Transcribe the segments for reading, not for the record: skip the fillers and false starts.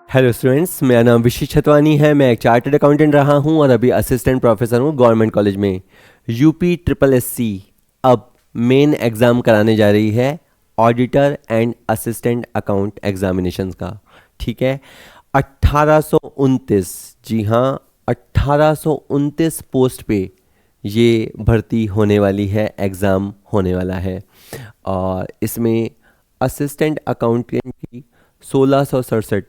Hello students, मेरा नाम विशिष्ट छतवानी है। मैं एक चार्टर्ड अकाउंटेंट रहा हूं और अभी असिस्टेंट प्रोफेसर हूं गवर्नमेंट कॉलेज में। यूपी ट्रिपल एस सी अब मेन एग्ज़ाम कराने जा रही है, auditor and assistant account examinations का। ठीक है, 1829, जी हाँ, 1829 पोस्ट पे ये भर्ती होने वाली है, एग्ज़ाम होने वाला है। और इसमें असिस्टेंट अकाउंटेंट की 1667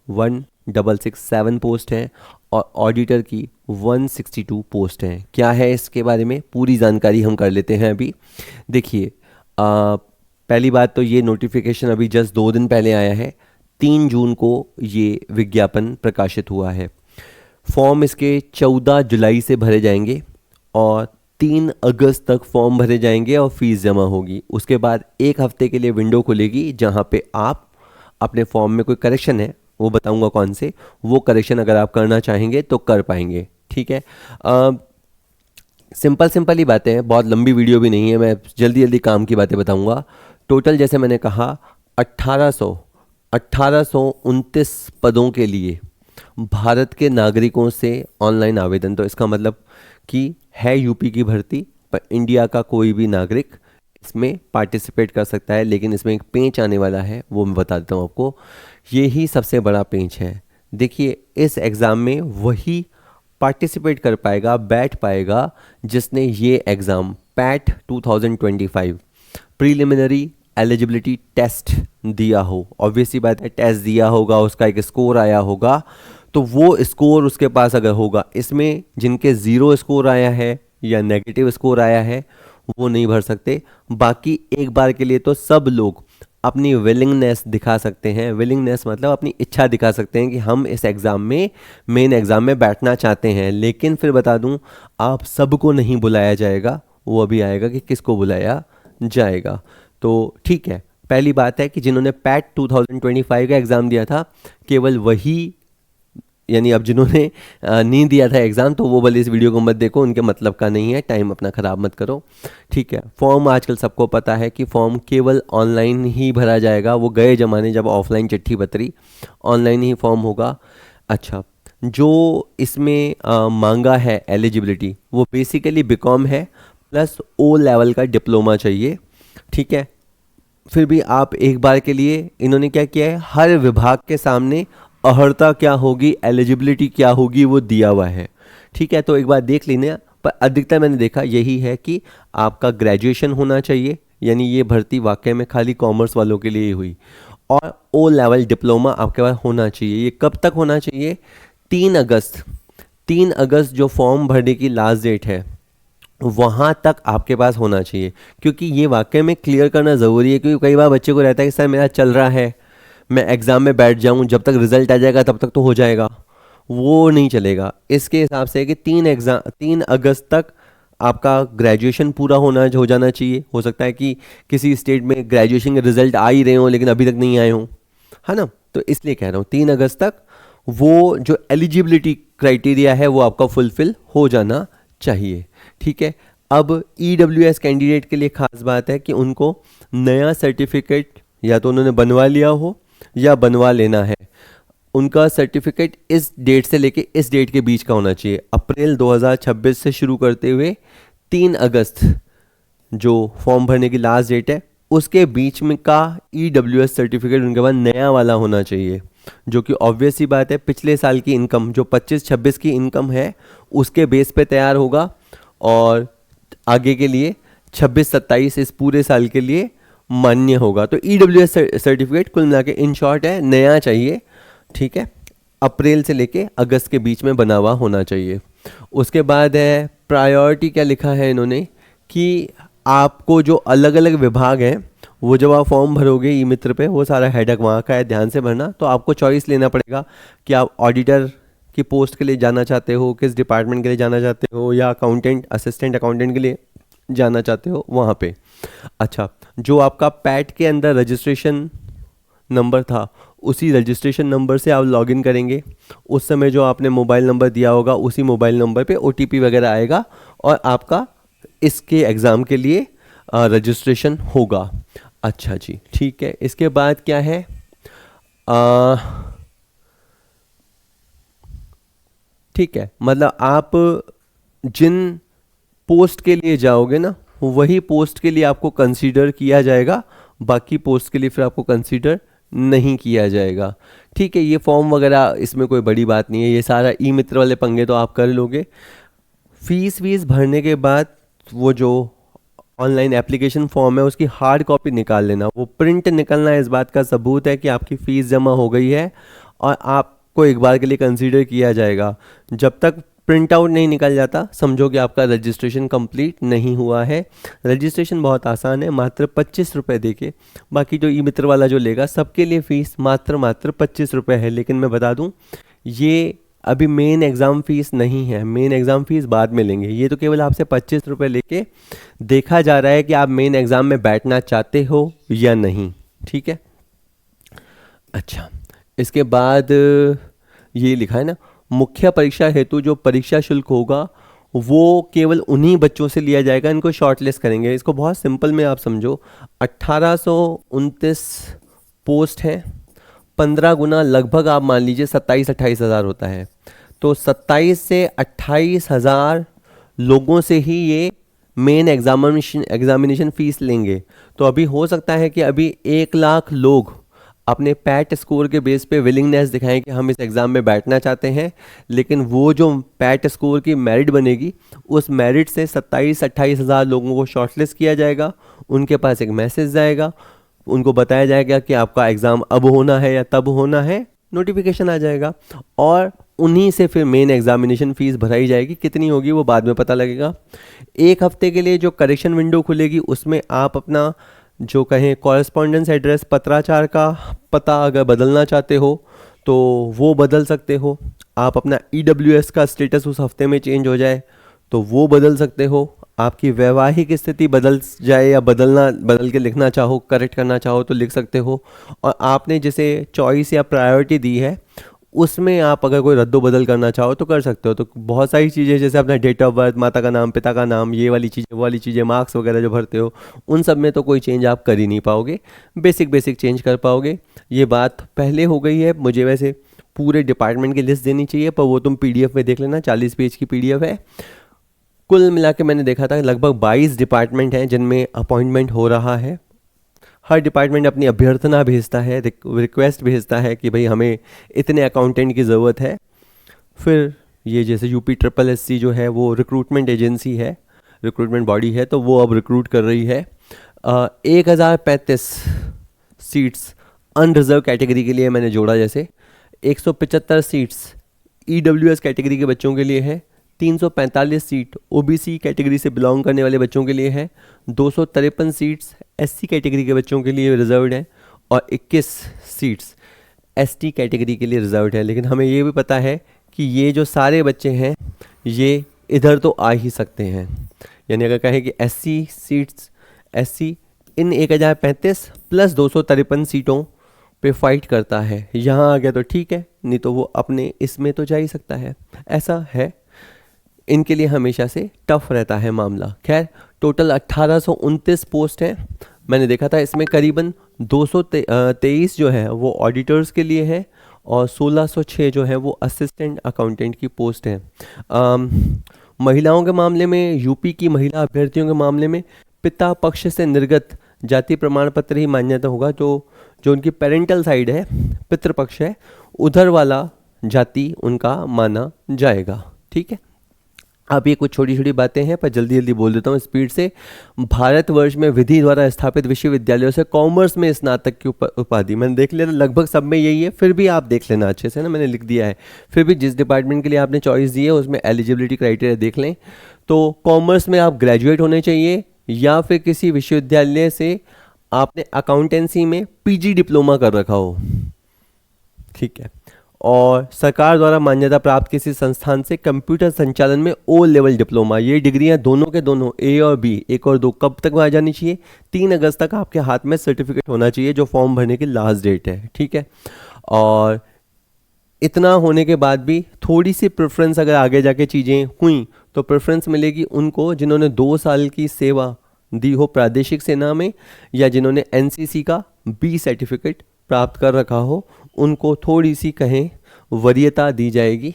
1667 पोस्ट हैं और ऑडिटर की 162 पोस्ट हैं। क्या है इसके बारे में पूरी जानकारी हम कर लेते हैं अभी। देखिए, पहली बात तो ये नोटिफिकेशन अभी जस्ट 2 दिन पहले आया है। 3 जून को ये विज्ञापन प्रकाशित हुआ है। फॉर्म इसके 14 जुलाई से भरे जाएंगे और 3 अगस्त तक फॉर्म भरे जाएंगे और फीस जमा होगी। उसके बाद 1 हफ्ते के लिए विंडो खुलेगी जहाँ पे आप अपने फॉर्म में कोई करेक्शन है, वो बताऊंगा कौन से, वो करेक्शन अगर आप करना चाहेंगे तो कर पाएंगे। ठीक है, सिंपल सिंपल ही बातें हैं, बहुत लंबी वीडियो भी नहीं है, मैं जल्दी जल्दी काम की बातें बताऊंगा। टोटल जैसे मैंने कहा 1829 पदों के लिए भारत के नागरिकों से ऑनलाइन आवेदन। तो इसका मतलब कि है यूपी की भर्ती, पर इंडिया का कोई भी नागरिक इसमें पार्टिसिपेट कर सकता है। लेकिन इसमें एक पेंच आने वाला है, वो मैं बता देता हूँ आपको। ये ही सबसे बड़ा पेंच है। देखिए, इस एग्ज़ाम में वही पार्टिसिपेट कर पाएगा, बैठ पाएगा, जिसने ये exam PET 2025 preliminary eligibility test दिया हो। ऑब्वियसली बात है, टेस्ट दिया होगा, उसका एक स्कोर आया होगा, तो वो स्कोर उसके पास अगर होगा, इसमें जिनके 0 स्कोर आया है या नेगेटिव स्कोर आया है वो नहीं भर सकते। बाकी एक बार के लिए तो सब लोग अपनी विलिंगनेस दिखा सकते हैं। विलिंगनेस मतलब अपनी इच्छा दिखा सकते हैं कि हम इस एग्ज़ाम में, मेन एग्ज़ाम में बैठना चाहते हैं। लेकिन फिर बता दूं, आप सबको नहीं बुलाया जाएगा, वो अभी आएगा कि किसको बुलाया जाएगा। तो ठीक है, पहली बात है कि जिन्होंने पैट 2025 का एग्ज़ाम दिया था, केवल वही, यानी अब जिन्होंने नहीं दिया था एग्ज़ाम, तो वो भले इस वीडियो को मत देखो, उनके मतलब का नहीं है, टाइम अपना ख़राब मत करो। ठीक है, फॉर्म आजकल सबको पता है कि फॉर्म केवल ऑनलाइन ही भरा जाएगा। वो गए ज़माने जब ऑफलाइन चिट्ठी पत्री, ऑनलाइन ही फॉर्म होगा। अच्छा, जो इसमें मांगा है एलिजिबिलिटी, वो बेसिकली बीकॉम है प्लस ओ लेवल का डिप्लोमा चाहिए। ठीक है, फिर भी आप एक बार के लिए, इन्होंने क्या किया है, हर विभाग के सामने अर्हता क्या होगी, एलिजिबिलिटी क्या होगी, वो दिया हुआ है। ठीक है, तो एक बार देख लेना। पर अधिकतर मैंने देखा यही है कि आपका ग्रेजुएशन होना चाहिए, यानी ये भर्ती वाकई में खाली कॉमर्स वालों के लिए ही हुई। और ओ लेवल डिप्लोमा आपके पास होना चाहिए। ये कब तक होना चाहिए? 3 अगस्त। 3 अगस्त जो फॉर्म भरने की लास्ट डेट है, वहाँ तक आपके पास होना चाहिए। क्योंकि ये वाकई में क्लियर करना ज़रूरी है, क्योंकि कई बार बच्चे को रहता है कि सर मेरा चल रहा है, मैं एग्ज़ाम में बैठ जाऊँ, जब तक रिज़ल्ट आ जाएगा तब तक तो हो जाएगा। वो नहीं चलेगा। इसके हिसाब से है कि 3 अगस्त तक आपका ग्रेजुएशन पूरा हो जाना चाहिए। हो सकता है कि किसी स्टेट में ग्रेजुएशन के रिजल्ट आ ही रहे हों लेकिन अभी तक नहीं आए हों, है ना। तो इसलिए कह रहा हूँ 3 अगस्त तक वो जो एलिजिबिलिटी क्राइटेरिया है वो आपका फुलफिल हो जाना चाहिए। ठीक है, अब EWS कैंडिडेट के लिए खास बात है कि उनको नया सर्टिफिकेट या तो उन्होंने बनवा लिया हो या बनवा लेना है। उनका सर्टिफिकेट इस डेट से लेके इस डेट के बीच का होना चाहिए। अप्रैल 2026 से शुरू करते हुए 3 अगस्त जो फॉर्म भरने की लास्ट डेट है, उसके बीच में का EWS सर्टिफिकेट उनके पास नया वाला होना चाहिए। जो कि ऑब्वियस ही बात है, पिछले साल की इनकम जो 25-26 की इनकम है उसके बेस पे तैयार होगा, और आगे के लिए 26-27 इस पूरे साल के लिए मान्य होगा। तो EWS सर्टिफिकेट कुल मिला के इन शॉर्ट है, नया चाहिए। ठीक है, अप्रैल से लेके अगस्त के बीच में बना हुआ होना चाहिए। उसके बाद है प्रायोरिटी, क्या लिखा है इन्होंने कि आपको जो अलग अलग विभाग हैं, वो जब आप फॉर्म भरोगे ई मित्र पे, वो सारा हेडक वहाँ का है, ध्यान से भरना। तो आपको चॉइस लेना पड़ेगा कि आप ऑडिटर की पोस्ट के लिए जाना चाहते हो, किस डिपार्टमेंट के लिए जाना चाहते हो, या अकाउंटेंट, असिस्टेंट अकाउंटेंट के लिए जाना चाहते हो वहाँ पे। अच्छा, जो आपका पैट के अंदर रजिस्ट्रेशन नंबर था, उसी रजिस्ट्रेशन नंबर से आप लॉगिन करेंगे। उस समय जो आपने मोबाइल नंबर दिया होगा, उसी मोबाइल नंबर पे OTP वगैरह आएगा और आपका इसके एग्ज़ाम के लिए रजिस्ट्रेशन होगा। अच्छा जी, ठीक है। इसके बाद क्या है, ठीक है, मतलब आप जिन पोस्ट के लिए जाओगे ना वही पोस्ट के लिए आपको कंसीडर किया जाएगा, बाकी पोस्ट के लिए फिर आपको कंसीडर नहीं किया जाएगा। ठीक है, ये फॉर्म वगैरह इसमें कोई बड़ी बात नहीं है, ये सारा ई मित्र वाले पंगे तो आप कर लोगे। फीस वीस भरने के बाद वो जो ऑनलाइन एप्लीकेशन फॉर्म है उसकी हार्ड कॉपी निकाल लेना, वो प्रिंट निकलना इस बात का सबूत है कि आपकी फ़ीस जमा हो गई है और आपको एक बार के लिए कंसीडर किया जाएगा। जब तक प्रिंट आउट नहीं निकल जाता समझो कि आपका रजिस्ट्रेशन कंप्लीट नहीं हुआ है। रजिस्ट्रेशन बहुत आसान है, मात्र 25 रुपये दे के, बाकी जो ई मित्र वाला जो लेगा सबके लिए फ़ीस मात्र 25 रुपये है। लेकिन मैं बता दूं ये अभी मेन एग्ज़ाम फ़ीस नहीं है, मेन एग्ज़ाम फ़ीस बाद में लेंगे। ये तो केवल आपसे 25 रुपये लेके देखा जा रहा है कि आप मेन एग्ज़ाम में बैठना चाहते हो या नहीं। ठीक है, अच्छा, इसके बाद ये लिखा है ना, मुख्य परीक्षा हेतु जो परीक्षा शुल्क होगा वो केवल उन्हीं बच्चों से लिया जाएगा, इनको शॉर्टलिस्ट करेंगे। इसको बहुत सिंपल में आप समझो, 1829 पोस्ट हैं, 15 गुना लगभग आप मान लीजिए 27-28 हज़ार होता है, तो 27 से 28 हज़ार लोगों से ही ये मेन एग्जामिनेशन फ़ीस लेंगे। तो अभी हो सकता है कि अभी 1 लाख लोग अपने पैट स्कोर के बेस पे विलिंगनेस दिखाएं कि हम इस एग्ज़ाम में बैठना चाहते हैं, लेकिन वो जो पैट स्कोर की मेरिट बनेगी उस मेरिट से 27-28 हज़ार लोगों को शॉर्टलिस्ट किया जाएगा। उनके पास एक मैसेज जाएगा, उनको बताया जाएगा कि आपका एग्ज़ाम अब होना है या तब होना है, नोटिफिकेशन आ जाएगा और उन्हीं से फिर मेन एग्जामिनेशन फ़ीस भराई जाएगी। कितनी होगी वो बाद में पता लगेगा। 1 हफ्ते के लिए जो करेक्शन विंडो खुलेगी उसमें आप अपना जो कहें कॉरेस्पॉन्डेंस एड्रेस, पत्राचार का पता अगर बदलना चाहते हो तो वो बदल सकते हो। आप अपना EWS का स्टेटस उस हफ्ते में चेंज हो जाए तो वो बदल सकते हो। आपकी वैवाहिक स्थिति बदल जाए या बदल के लिखना चाहो, करेक्ट करना चाहो तो लिख सकते हो। और आपने जिसे चॉइस या प्रायोरिटी दी है उसमें आप अगर कोई रद्दो बदल करना चाहो तो कर सकते हो। तो बहुत सारी चीज़ें जैसे अपना डेट ऑफ बर्थ, माता का नाम, पिता का नाम, ये वाली चीज़ें, वो वाली चीज़ें, मार्क्स वगैरह जो भरते हो उन सब में तो कोई चेंज आप कर ही नहीं पाओगे, बेसिक चेंज कर पाओगे। ये बात पहले हो गई है। मुझे वैसे पूरे डिपार्टमेंट की लिस्ट देनी चाहिए पर वो तुम PDF में देख लेना, 40 पेज की PDF है। कुल मिला के मैंने देखा था लगभग 22 डिपार्टमेंट हैं जिनमें अपॉइंटमेंट हो रहा है। हर डिपार्टमेंट अपनी अभ्यर्थना भेजता है, रिक्वेस्ट भेजता है कि भाई हमें इतने अकाउंटेंट की ज़रूरत है। फिर ये जैसे UPSSC जो है वो रिक्रूटमेंट एजेंसी है, रिक्रूटमेंट बॉडी है, तो वो अब रिक्रूट कर रही है। 1035 सीट्स अनरिजर्व कैटेगरी के लिए मैंने जोड़ा, जैसे 175 सीट्स EWS कैटेगरी के बच्चों के लिए है, 345 सीट OBC कैटेगरी से बिलोंग करने वाले बच्चों के लिए है, 253 सीट्स SC कैटेगरी के बच्चों के लिए रिजर्व्ड है और 21 सीट्स ST कैटेगरी के लिए रिजर्व्ड है। लेकिन हमें ये भी पता है कि ये जो सारे बच्चे हैं ये इधर तो आ ही सकते हैं, यानी अगर कहें कि SC सीट्स, SC इन 1035 प्लस 253 सीटों पे फाइट करता है, यहाँ आ गया तो ठीक है, नहीं तो वो अपने इसमें तो जा ही सकता है। ऐसा है, इनके लिए हमेशा से टफ रहता है मामला। खैर टोटल 1829 पोस्ट हैं। मैंने देखा था इसमें करीबन 223 जो है वो ऑडिटर्स के लिए है और 1606 जो है वो असिस्टेंट अकाउंटेंट की पोस्ट हैं। महिलाओं के मामले में, यूपी की महिला अभ्यर्थियों के मामले में पिता पक्ष से निर्गत जाति प्रमाण पत्र ही मान्यता होगा। जो उनकी पेरेंटल साइड है, पितृपक्ष है, उधर वाला जाति उनका माना जाएगा। ठीक है, अब ये कुछ छोटी छोटी बातें हैं पर जल्दी जल्दी बोल देता हूँ स्पीड से। भारतवर्ष में विधि द्वारा स्थापित विश्वविद्यालयों से कॉमर्स में स्नातक की उपाधि, मैंने देख लिया लगभग सब में यही है, फिर भी आप देख लेना अच्छे से ना, मैंने लिख दिया है। फिर भी जिस डिपार्टमेंट के लिए आपने चॉइस दी है उसमें एलिजिबिलिटी क्राइटेरिया देख लें। तो कॉमर्स में आप ग्रेजुएट होने चाहिए या फिर किसी विश्वविद्यालय से आपने अकाउंटेंसी में PG डिप्लोमा कर रखा हो, ठीक है, और सरकार द्वारा मान्यता प्राप्त किसी संस्थान से कंप्यूटर संचालन में O लेवल डिप्लोमा। ये डिग्रियां दोनों के दोनों A और B, 1 और 2 कब तक आ जानी चाहिए? 3 अगस्त तक आपके हाथ में सर्टिफिकेट होना चाहिए जो फॉर्म भरने की लास्ट डेट है। ठीक है, और इतना होने के बाद भी थोड़ी सी प्रेफरेंस अगर आगे जाके चीज़ें हुई तो प्रेफरेंस मिलेगी उनको जिन्होंने 2 साल की सेवा दी हो प्रादेशिक सेना में या जिन्होंने NCC का B सर्टिफिकेट प्राप्त कर रखा हो, उनको थोड़ी सी कहें वरीयता दी जाएगी।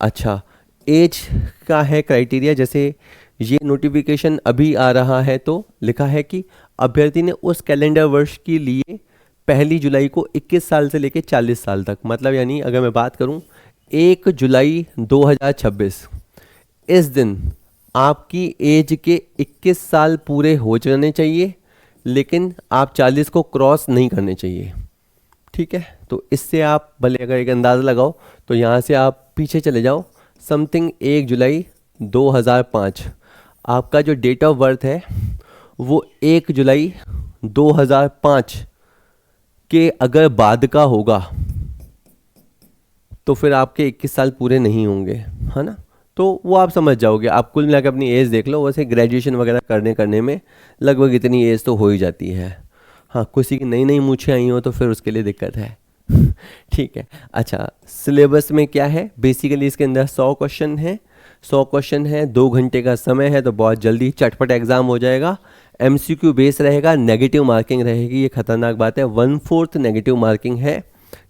अच्छा, एज का है क्राइटेरिया, जैसे ये नोटिफिकेशन अभी आ रहा है तो लिखा है कि अभ्यर्थी ने उस कैलेंडर वर्ष के लिए 1 जुलाई को 21 साल से लेकर 40 साल तक, मतलब यानी अगर मैं बात करूं 1 जुलाई 2026, इस दिन आपकी एज के 21 साल पूरे हो जाने चाहिए, लेकिन आप 40 को क्रॉस नहीं करने चाहिए। ठीक है, तो इससे आप भले अगर एक अंदाज़ा लगाओ तो यहाँ से आप पीछे चले जाओ समथिंग 1 जुलाई 2005, आपका जो डेट ऑफ बर्थ है वो 1 जुलाई 2005 के अगर बाद का होगा तो फिर आपके 21 साल पूरे नहीं होंगे, है ना। तो वो आप समझ जाओगे, आप कुल मिलाकर अपनी एज देख लो, वैसे ग्रेजुएशन वगैरह करने में लगभग इतनी एज तो हो ही जाती है। हाँ, किसी की नई नई मूछें आई हो तो फिर उसके लिए दिक्कत है। ठीक है। अच्छा, सिलेबस में क्या है, बेसिकली इसके अंदर 100 क्वेश्चन है, 100 क्वेश्चन है, 2 घंटे का समय है, तो बहुत जल्दी चटपट एग्जाम हो जाएगा। एमसीक्यू बेस रहेगा, नेगेटिव मार्किंग रहेगी, ये खतरनाक बात है, 1/4 नेगेटिव मार्किंग है।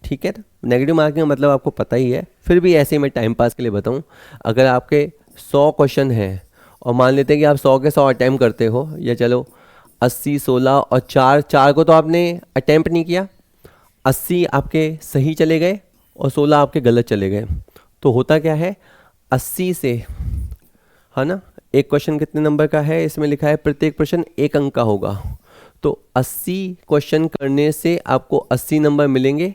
ठीक है, नेगेटिव मार्किंग मतलब आपको पता ही है, फिर भी ऐसे ही मैं टाइम पास के लिए बताऊं, अगर आपके 100 क्वेश्चन हैं और मान लेते हैं कि आप 100 के 100 अटैम्प्ट करते हो, या चलो 80, 16 और 4 को तो आपने अटैम्प्ट नहीं किया, 80 आपके सही चले गए और 16 आपके गलत चले गए, तो होता क्या है 80 से, है ना, एक क्वेश्चन कितने नंबर का है, इसमें लिखा है प्रत्येक प्रश्न 1 अंक का होगा, तो 80 क्वेश्चन करने से आपको 80 नंबर मिलेंगे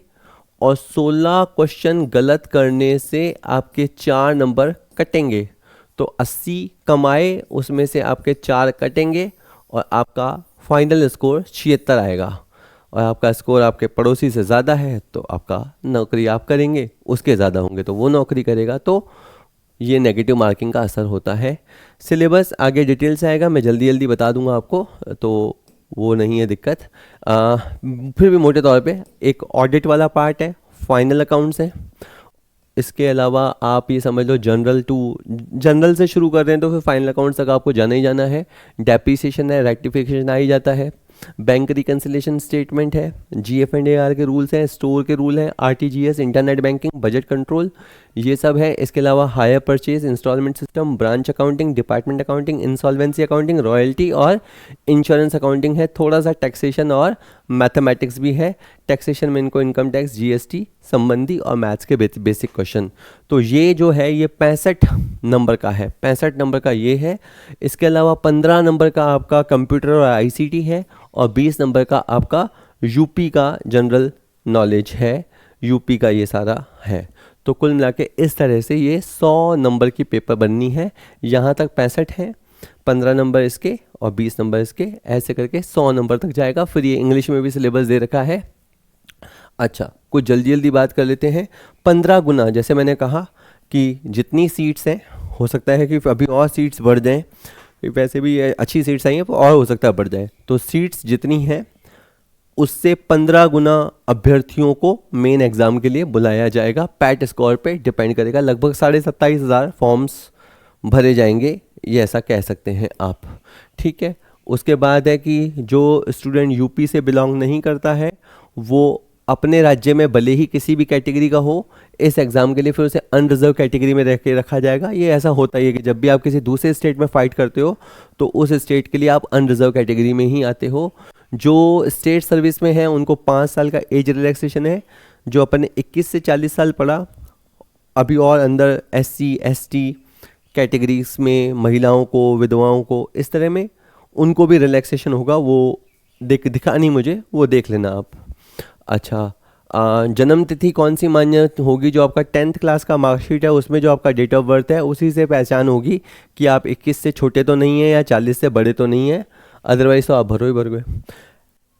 और 16 क्वेश्चन गलत करने से आपके 4 नंबर कटेंगे, तो 80 कमाए उसमें से आपके 4 कटेंगे और आपका फाइनल स्कोर 76 आएगा, और आपका स्कोर आपके पड़ोसी से ज़्यादा है तो आपका नौकरी आप करेंगे, उसके ज़्यादा होंगे तो वो नौकरी करेगा, तो ये नेगेटिव मार्किंग का असर होता है। सिलेबस आगे डिटेल से आएगा, मैं जल्दी जल्दी बता दूंगा आपको, तो वो नहीं है दिक्कत। फिर भी मोटे तौर पे एक ऑडिट वाला पार्ट है, फाइनल अकाउंट्स है, इसके अलावा आप ये समझ लो जनरल से शुरू कर रहे हैं तो फिर फाइनल अकाउंट्स तक आपको जाना ही जाना है। डेप्रिसिएशन है, रेक्टिफिकेशन आ ही जाता है, बैंक रिकन्सिलेशन स्टेटमेंट है, GF&AR के रूल्स हैं, स्टोर के रूल हैं, RTGS, internet banking, budget control, ये सब है। इसके अलावा hire purchase, instalment system, branch accounting, department accounting, insolvency accounting, royalty और इंश्योरेंस अकाउंटिंग है। थोड़ा सा टैक्सेशन और मैथमेटिक्स भी है। टैक्सेशन में इनको इनकम टैक्स, GST संबंधी और मैथ्स के बेसिक क्वेश्चन। तो ये जो है ये 65 नंबर का है, 65 नंबर का ये है। इसके अलावा 15 नंबर का आपका कंप्यूटर और ICT है और 20 नंबर का आपका यूपी का जनरल नॉलेज है, यूपी का ये सारा है। तो कुल मिला के इस तरह से ये 100 नंबर की पेपर बननी है। यहाँ तक 65 है, 15 नंबर इसके और 20 नंबर इसके, ऐसे करके 100 नंबर तक जाएगा। फिर ये इंग्लिश में भी सिलेबस दे रखा है। अच्छा, कुछ जल्दी जल्दी बात कर लेते हैं। 15 गुना, जैसे मैंने कहा कि जितनी सीट्स हैं, हो सकता है कि अभी और सीट्स बढ़ जाएं, वैसे भी अच्छी सीट्स आई हैं और हो सकता है बढ़ जाए, तो सीट्स जितनी हैं उससे 15 गुना अभ्यर्थियों को मेन एग्ज़ाम के लिए बुलाया जाएगा। पैट स्कोर पे डिपेंड करेगा, लगभग 27,500 फॉर्म्स भरे जाएंगे, ये ऐसा कह सकते हैं आप। ठीक है, उसके बाद है कि जो स्टूडेंट यूपी से बिलोंग नहीं करता है वो अपने राज्य में भले ही किसी भी कैटेगरी का हो, इस एग्ज़ाम के लिए फिर उसे अनरिजर्व कैटेगरी में रखा जाएगा। ये ऐसा होता ही है कि जब भी आप किसी दूसरे स्टेट में फ़ाइट करते हो तो उस स्टेट के लिए आप अनरिजर्व कैटेगरी में ही आते हो। जो स्टेट सर्विस में है उनको 5 साल का एज रिलैक्सेशन है। जो अपने 21 से 40 साल पड़ा, अभी और अंदर SC ST कैटेगरीज में महिलाओं को, विधवाओं को, इस तरह में उनको भी रिलैक्सेशन होगा। वो दिखा नहीं मुझे, वो देख लेना आप। अच्छा, जन्म तिथि कौन सी मान्य होगी? जो आपका 10th क्लास का मार्कशीट है उसमें जो आपका डेट ऑफ बर्थ है उसी से पहचान होगी कि आप 21 से छोटे तो नहीं हैं या 40 से बड़े तो नहीं हैं, अदरवाइज तो आप भरो ही भरोगे।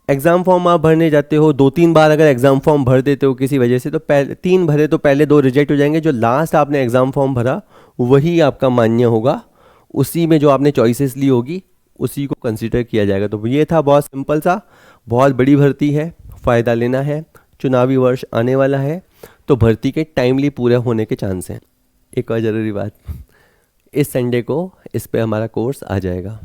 एग्ज़ाम फॉर्म आप भरने जाते हो, 2-3 बार अगर एग्ज़ाम फॉर्म भर देते हो किसी वजह से, तो पहले 3 भरे तो पहले 2 रिजेक्ट हो जाएंगे। जो लास्ट आपने एग्ज़ाम फॉर्म भरा वही आपका मान्य होगा, उसी में जो आपने चॉइसेस ली होगी उसी को कंसिडर किया जाएगा। तो ये था बहुत सिंपल सा, बहुत बड़ी भर्ती है, फ़ायदा लेना है। चुनावी वर्ष आने वाला है तो भर्ती के टाइमली पूरे होने के चांस हैं। एक और ज़रूरी बात, इस संडे को इस पे हमारा कोर्स आ जाएगा।